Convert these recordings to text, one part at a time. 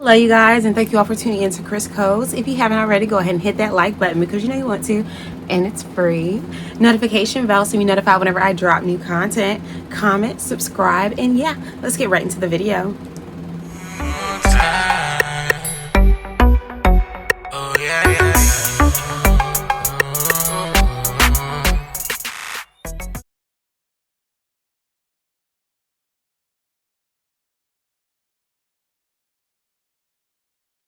Hello you guys, and thank you all for tuning in to Chris Codes. If you haven't already, go ahead and hit that like button because you know you want to, and it's free. Notification bell so you notified whenever I drop new content. Comment, subscribe, and yeah, let's get right into the video.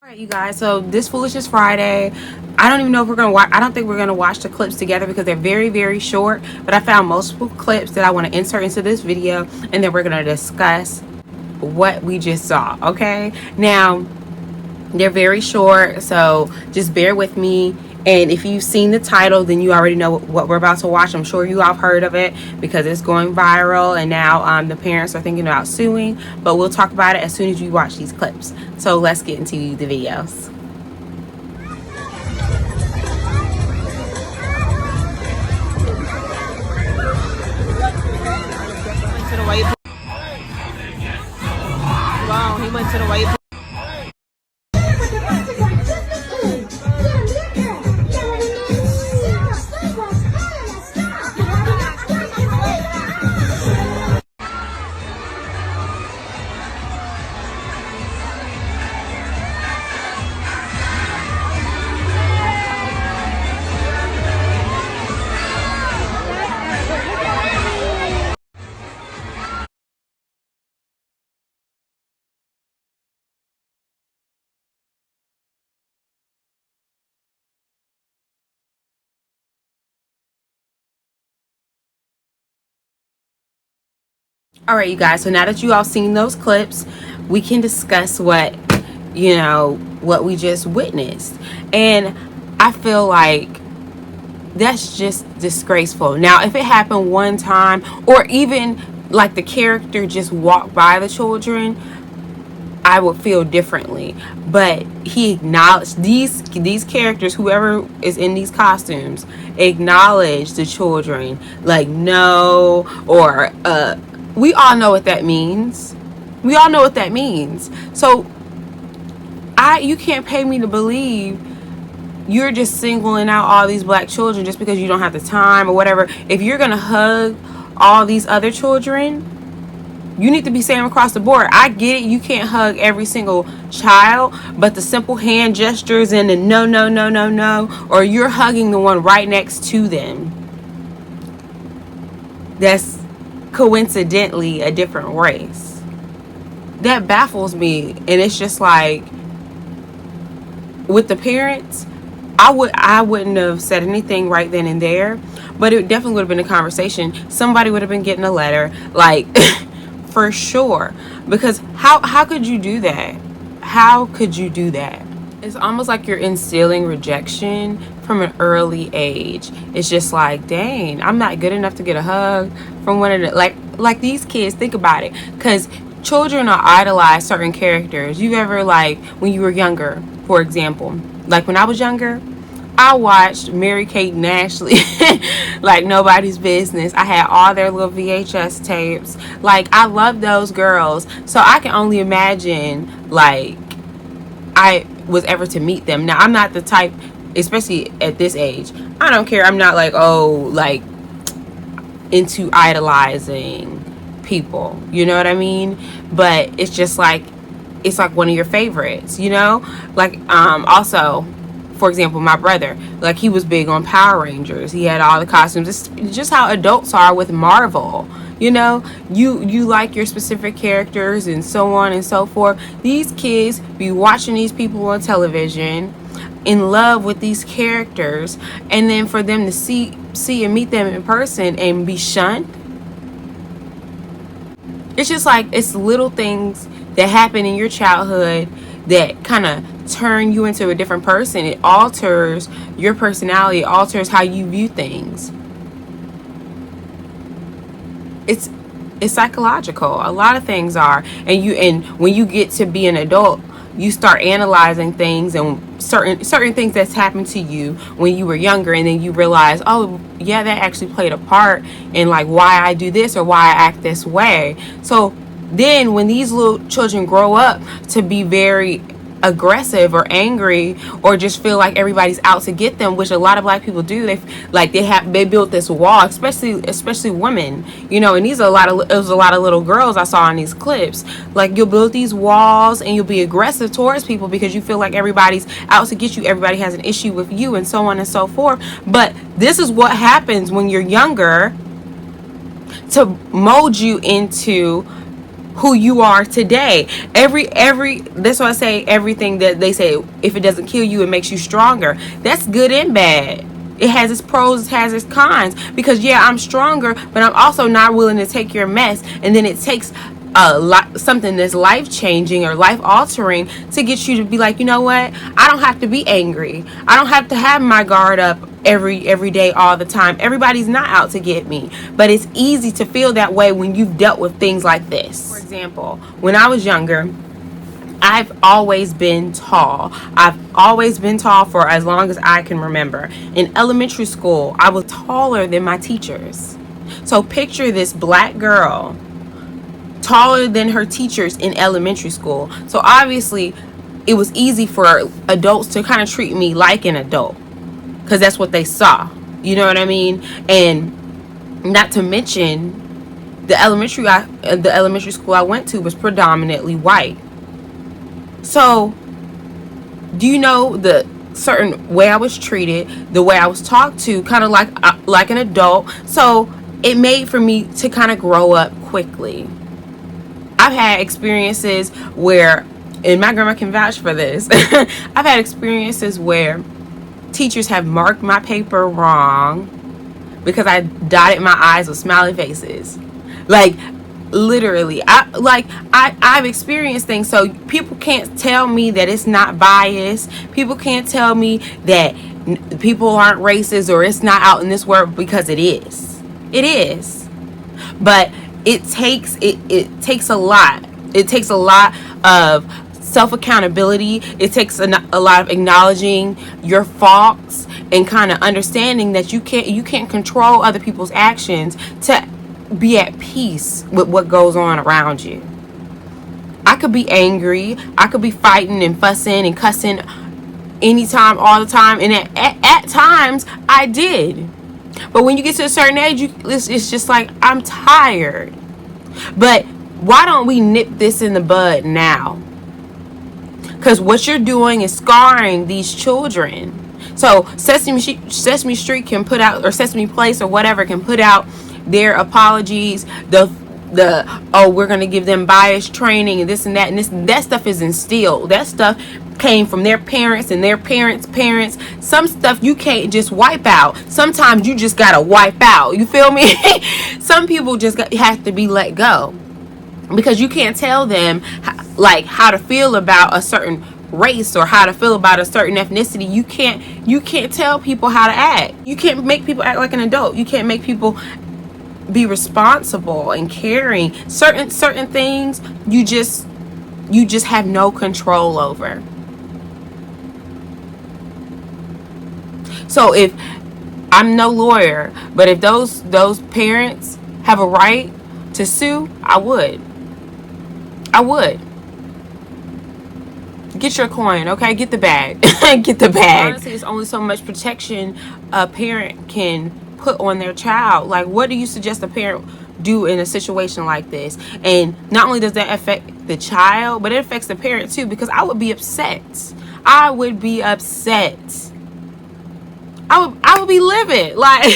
All right, you guys, so this Foolishness Friday, I don't even know if we're gonna watch. I don't think we're gonna watch the clips together because they're very short, but I found multiple clips that I want to insert into this video, and then we're gonna discuss what we just saw. Okay, now they're very short, so just bear with me. And if you've seen the title, then you already know what we're about to watch. I'm sure you all have heard of it because it's going viral, and now the parents are thinking about suing, but we'll talk about it as soon as you watch these clips. So let's get into the videos. Wow, he went to the white. All right, you guys, so now that you all seen those clips, we can discuss what we just witnessed. And I feel like that's just disgraceful. Now, if it happened one time, or even like the character just walked by the children, I would feel differently. But he acknowledged these characters, whoever is in these costumes, acknowledge the children, like no, or we all know what that means. We all know what that means. So you can't pay me to believe you're just singling out all these black children just because you don't have the time or whatever. If you're gonna hug all these other children, you need to be same across the board. I get it, you can't hug every single child, but the simple hand gestures and the no, or you're hugging the one right next to them that's coincidentally a different race, that baffles me. And it's just like, with the parents, I wouldn't have said anything right then and there, but it definitely would have been a conversation. Somebody would have been getting a letter, like for sure. Because how could you do that? How could you do that? It's almost like you're instilling rejection from an early age. It's just like, dang, I'm not good enough to get a hug from one of the, like these kids. Think about it, because children are idolize certain characters. You ever, like when you were younger, for example, like when I was younger, I watched Mary-Kate and Ashley like nobody's business. I had all their little VHS tapes. Like, I love those girls. So I can only imagine, like, I was ever to meet them. Now, I'm not the type, especially at this age, I don't care. I'm not like, oh, like into idolizing people. You know what I mean? But it's just like, it's like one of your favorites, you know? Like, also, for example, my brother, like, he was big on Power Rangers. He had all the costumes. It's just how adults are with Marvel. You know, you like your specific characters and so on and so forth. These kids be watching these people on television, in love with these characters, and then for them to see and meet them in person and be shunned. It's just like, it's little things that happen in your childhood that kind of turn you into a different person. It alters your personality. It alters how you view things. It's psychological. A lot of things are. And when you get to be an adult, you start analyzing things and certain things that's happened to you when you were younger, and then you realize, oh yeah, that actually played a part in like why I do this or why I act this way. So then when these little children grow up to be very aggressive or angry, or just feel like everybody's out to get them, which a lot of black people do. They built this wall, especially women, and it was a lot of little girls I saw in these clips. Like, you'll build these walls and you'll be aggressive towards people because you feel like everybody's out to get you, everybody has an issue with you, and so on and so forth. But this is what happens when you're younger, to mold you into who you are today. That's why I say everything that they say, if it doesn't kill you, it makes you stronger. That's good and bad. It has its pros, it has its cons. Because I'm stronger, but I'm also not willing to take your mess. And then it takes something that's life changing or life altering to get you to be like, you know what? I don't have to be angry. I don't have to have my guard up every day, all the time. Everybody's not out to get me, but it's easy to feel that way when you've dealt with things like this. For example, when I was younger, I've always been tall. I've always been tall for as long as I can remember. In elementary school, I was taller than my teachers. So picture this black girl taller than her teachers in elementary school. So obviously it was easy for adults to kind of treat me like an adult, because that's what they saw. You know what I mean? And not to mention, the elementary school I went to was predominantly white. So, do you know the certain way I was treated, the way I was talked to, kind of like an adult? So it made for me to kind of grow up quickly. I've had experiences where, and my grandma can vouch for this, I've had experiences where teachers have marked my paper wrong because I dotted my I's with smiley faces. Like, literally, I've experienced things. So people can't tell me that it's not biased. People can't tell me that people aren't racist or it's not out in this world, because it is. It is. But it takes a lot. It takes a lot of self-accountability. It takes a lot of acknowledging your faults and kind of understanding that you can't control other people's actions to be at peace with what goes on around you. I could be angry. I could be fighting and fussing and cussing anytime, all the time, and at times I did. But when you get to a certain age, it's just like, I'm tired. But why don't we nip this in the bud now? Because what you're doing is scarring these children. So Sesame Street can put out, or Sesame Place or whatever, can put out their apologies, we're going to give them bias training and this and that, and that stuff is instilled. That stuff came from their parents and their parents' parents. Some stuff you can't just wipe out. Sometimes you just gotta wipe out. You feel me? Some people just have to be let go, because you can't tell them how to feel about a certain race or how to feel about a certain ethnicity. You can't tell people how to act. You can't make people act like an adult. You can't make people be responsible and caring. Certain things you just have no control over. So if I'm no lawyer, but if those parents have a right to sue, I would. Get your coin, okay? Get the bag. Get the bag. Honestly, it's only so much protection a parent can put on their child. Like, what do you suggest a parent do in a situation like this? And not only does that affect the child, but it affects the parent too, because I would be upset. I would be livid. Like,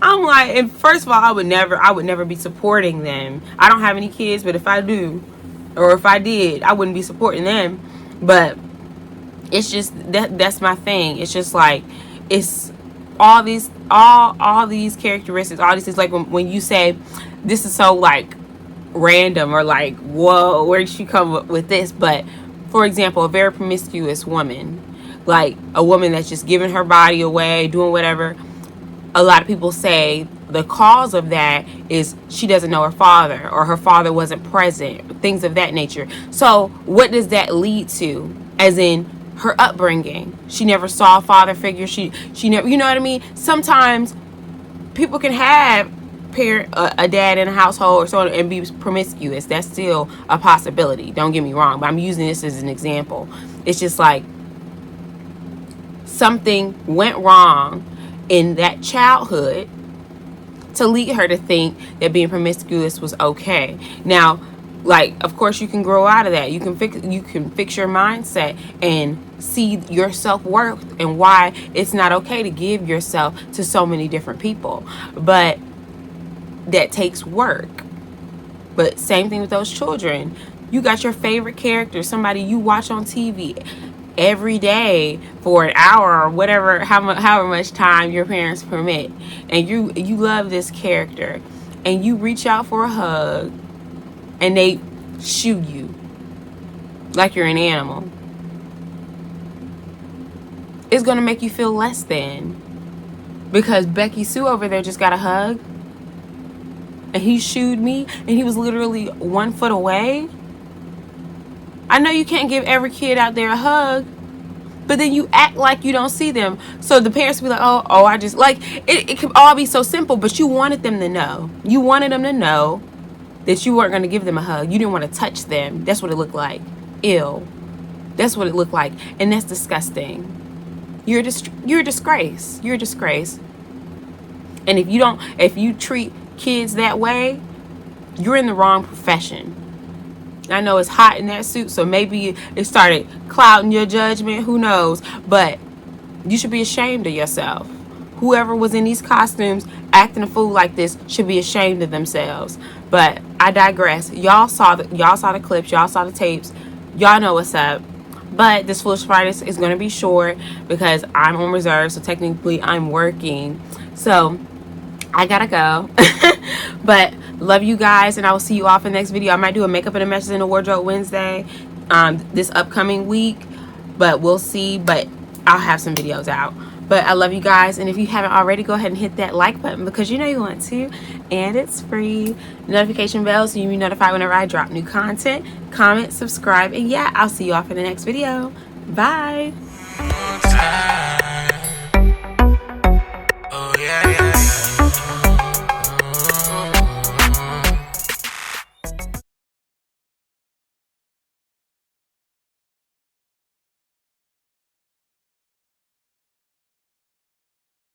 I'm like, and first of all, I would never be supporting them. I don't have any kids, but if I do, or if I did, I wouldn't be supporting them. But it's just that's my thing. It's just like, it's all these characteristics, all these things. Like when you say this is so like random, or like, whoa, where did she come up with this? But for example, a very promiscuous woman, like a woman that's just giving her body away, doing whatever, a lot of people say the cause of that is she doesn't know her father, or her father wasn't present, things of that nature. So what does that lead to? As in her upbringing, she never saw a father figure. She never, you know what I mean? Sometimes people can have a dad in a household or so and be promiscuous. That's still a possibility. Don't get me wrong, but I'm using this as an example. It's just like something went wrong in that childhood to lead her to think that being promiscuous was okay. Now, like, of course, you can grow out of that. You can fix your mindset and see your self-worth and why it's not okay to give yourself to so many different people. But that takes work. But same thing with those children. You got your favorite character, somebody you watch on TV every day for an hour or whatever, however much time your parents permit, and you love this character, and you reach out for a hug, and they shoo you like you're an animal. It's gonna make you feel less than because Becky Sue over there just got a hug, and he shooed me, and he was literally 1 foot away. I know you can't give every kid out there a hug, but then you act like you don't see them. So the parents will be like, oh, I just, like, it could all be so simple, but you wanted them to know. You wanted them to know that you weren't going to give them a hug. You didn't want to touch them. That's what it looked like. Ew. That's what it looked like. And that's disgusting. You're a disgrace. You're a disgrace. And if you treat kids that way, you're in the wrong profession. I know it's hot in that suit, so maybe it started clouding your judgment. Who knows? But you should be ashamed of yourself. Whoever was in these costumes acting a fool like this should be ashamed of themselves. But I digress. Y'all saw the clips. Y'all saw the tapes. Y'all know what's up. But this Foolish Friday is going to be short because I'm on reserve, so technically I'm working. So I gotta go. But love you guys, and I will see you off in the next video. I might do a makeup and a message in the wardrobe Wednesday this upcoming week, but we'll see. But I'll have some videos out. But I love you guys, and if you haven't already, go ahead and hit that like button because you know you want to, and it's free. Notification bell so you'll be notified whenever I drop new content. Comment, subscribe, and yeah, I'll see you off in the next video. Bye.